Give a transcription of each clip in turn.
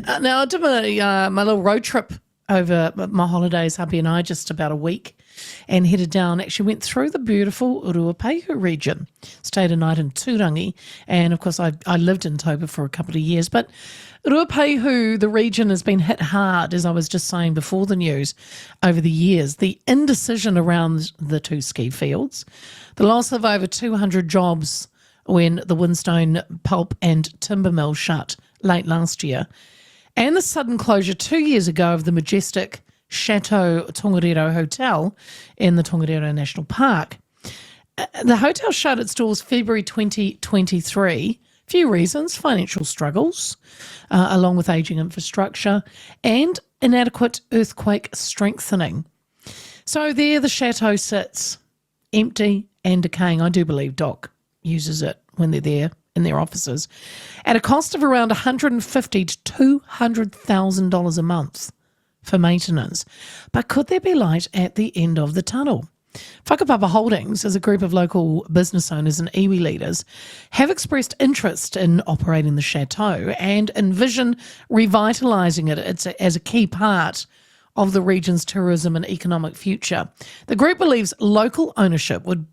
Now, I did my little road trip over my holidays, hubby and I, just about a week, and headed down, actually went through the beautiful Ruapehu region, stayed a night in Turangi, and of course I lived in Toba for a couple of years, but Ruapehu, the region, has been hit hard, as I was just saying before the news, over the years. The indecision around the two ski fields, the loss of over 200 jobs when the Windstone pulp and timber mill shut late last year, and the sudden closure 2 years ago of the majestic Chateau Tongariro Hotel in the Tongariro National Park. The hotel shut its doors February 2023. Few reasons: financial struggles, along with ageing infrastructure, and inadequate earthquake strengthening. So there the chateau sits, empty and decaying. I do believe Doc uses it when they're there in their offices, at a cost of around $150,000 to $200,000 a month for maintenance. But could there be light at the end of the tunnel? Whakapapa Holdings, as a group of local business owners and iwi leaders, have expressed interest in operating the chateau and envision revitalising it as a key part of the region's tourism and economic future. The group believes local ownership would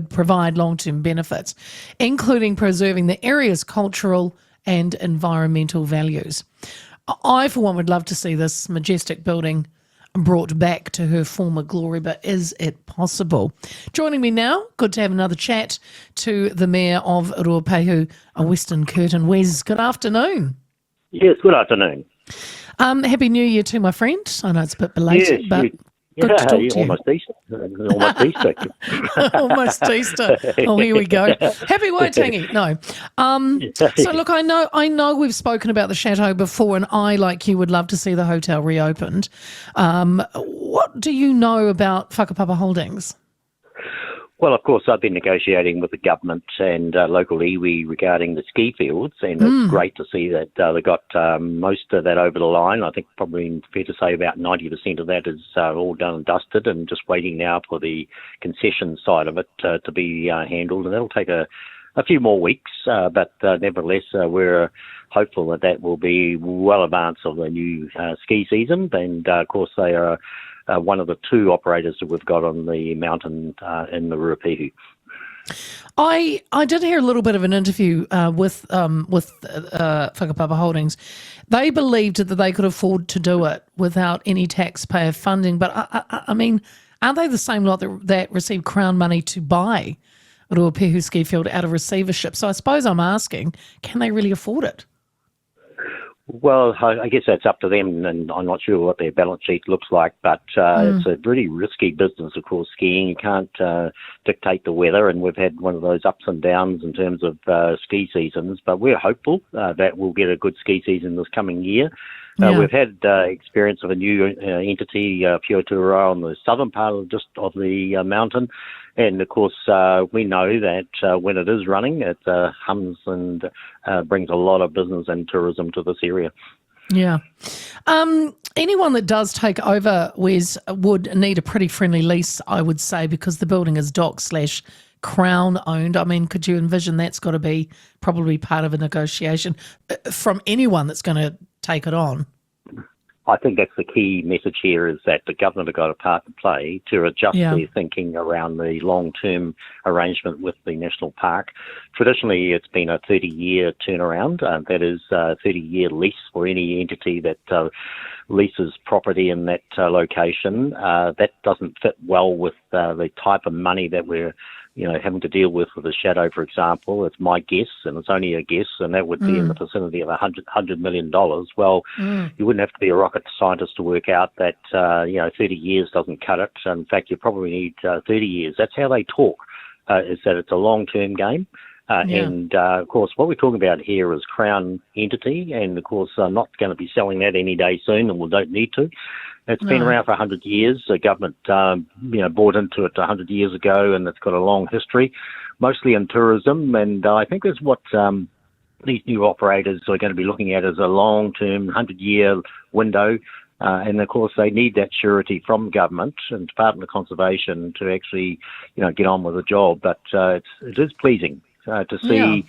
provide long-term benefits, including preserving the area's cultural and environmental values. I, for one, would love to see this majestic building brought back to her former glory, but is it possible? Joining me now, good to have another chat to the Mayor of Ruapehu, Weston Kirton. Wes, good afternoon. Yes, good afternoon. Happy New Year to my friend. I know it's a bit belated, Yes, but good to talk to you. Almost Easter. Almost Easter. Almost Easter. Oh, here we go. Happy Waitangi. No. So look, I know we've spoken about the chateau before, and I, like you, would love to see the hotel reopened. What do you know about Whakapapa Holdings? Well, of course, I've been negotiating with the government and local iwi regarding the ski fields, and it's great to see that they got most of that over the line. I think probably fair to say about 90% of that is all done and dusted, and just waiting now for the concession side of it to be handled. And that'll take a few more weeks, but nevertheless, we're hopeful that will be well advanced of the new ski season. And of course, they are one of the two operators that we've got on the mountain in the Ruapehu. I did hear a little bit of an interview with Whakapapa Holdings. They believed that they could afford to do it without any taxpayer funding. But I mean, aren't they the same lot that received Crown money to buy Ruapehu ski field out of receivership? So I suppose I'm asking, can they really afford it? Well, I guess that's up to them, and I'm not sure what their balance sheet looks like, but it's a really risky business, of course, skiing. You can't dictate the weather, and we've had one of those ups and downs in terms of ski seasons, but we're hopeful that we'll get a good ski season this coming year. We've had experience of a new entity, Puatura, on the southern part of the mountain. And, of course, we know that when it is running, it hums and brings a lot of business and tourism to this area. Yeah. Anyone that does take over, Wes, would need a pretty friendly lease, I would say, because the building is DOC/Crown owned. I mean, could you envision that's got to be probably part of a negotiation from anyone that's going to take it on? I think that's the key message here, is that the government have got a part to play to adjust their thinking around the long-term arrangement with the national park. Traditionally, it's been a 30-year turnaround. That is a 30-year lease for any entity that leases property in that location. That doesn't fit well with the type of money that we're having to deal with the Chateau, for example. It's my guess, and it's only a guess, and that would be in the vicinity of $100 million. Well, you wouldn't have to be a rocket scientist to work out that, 30 years doesn't cut it. In fact, you probably need 30 years. That's how they talk, is that it's a long-term game. And, of course, what we're talking about here is Crown entity, and, of course, not going to be selling that any day soon, and we don't need to. It's been around for 100 years. The government, bought into it 100 years ago, and it's got a long history, mostly in tourism. And I think that's what these new operators are going to be looking at, as a long-term, 100-year window. And, of course, they need that surety from government and Department of Conservation to actually, get on with the job. But it is pleasing to see,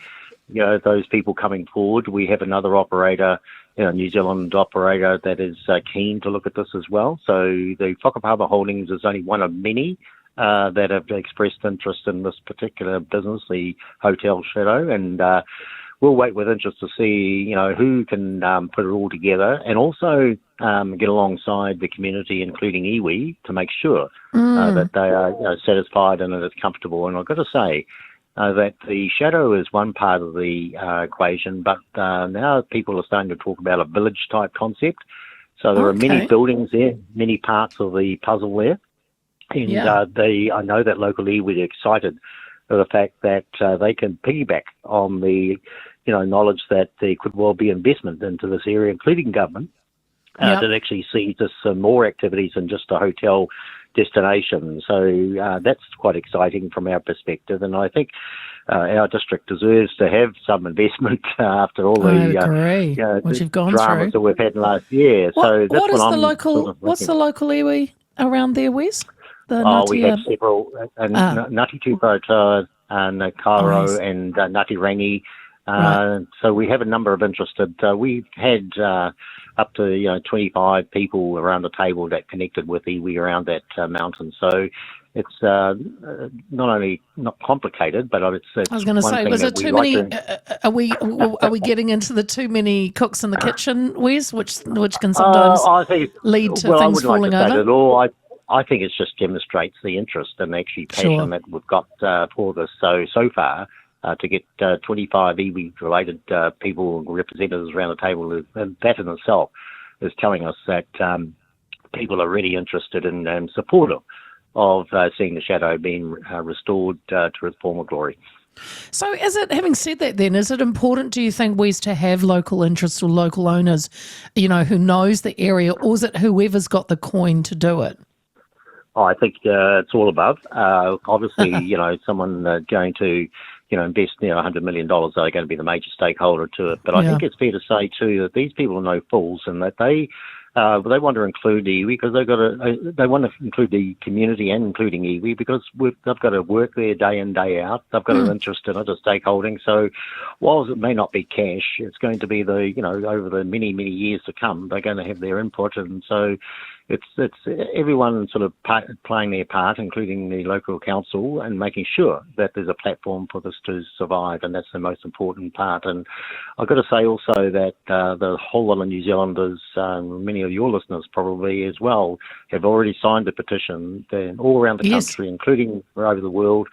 those people coming forward. We have another operator New Zealand operator that is keen to look at this as well. So the Whakapapa Holdings is only one of many that have expressed interest in this particular business, the Hotel Chateau, and we'll wait with interest to see, who can put it all together, and also get alongside the community, including iwi, to make sure that they are satisfied and that it's comfortable. And I've got to say that the Chateau is one part of the equation, but now people are starting to talk about a village-type concept. So there are many buildings there, many parts of the puzzle there. And I know that local iwi are excited for the fact that they can piggyback on the, knowledge that there could well be investment into this area, including government, that actually sees this more activities than just a hotel destination. So that's quite exciting from our perspective, and I think our district deserves to have some investment after all the what you've gone dramas through that we've had last year. So that's what's the local iwi around there, Wes? We have several, Ngati Tupoutoa, and Kairo, and Ngati Rangi. So we have a number of interested. We've had up to 25 people around the table that connected with iwi around that mountain. So it's not only not complicated, but it's I was going to say, was it too many? Are we getting into the too many cooks in the kitchen, Wes, which can sometimes lead to things falling over? I think it just demonstrates the interest and actually passion that we've got for this. So far, to get 25 iwi-related people, representatives around the table, that in itself is telling us that people are really interested and supportive of seeing the Chateau being restored to its former glory. So having said that then, is it important, do you think, Wes, to have local interests or local owners, who knows the area, or is it whoever's got the coin to do it? I think it's all above. Obviously, someone going to, invest $100 million, are going to be the major stakeholder to it. But I think it's fair to say too that these people are no fools, and that they want to include iwi because they want to include the community and including iwi because they've got to work there day in, day out. They've got an interest in it, a stakeholding. So whilst it may not be cash, it's going to be over the many, many years to come, they're going to have their input. And so it's everyone sort of playing their part, including the local council, and making sure that there's a platform for this to survive, and that's the most important part. And I've got to say also that the whole lot of New Zealanders, many of your listeners probably as well, have already signed the petition all around the country, including over the world.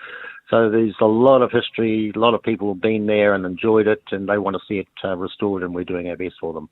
So there's a lot of history, a lot of people have been there and enjoyed it, and they want to see it restored, and we're doing our best for them.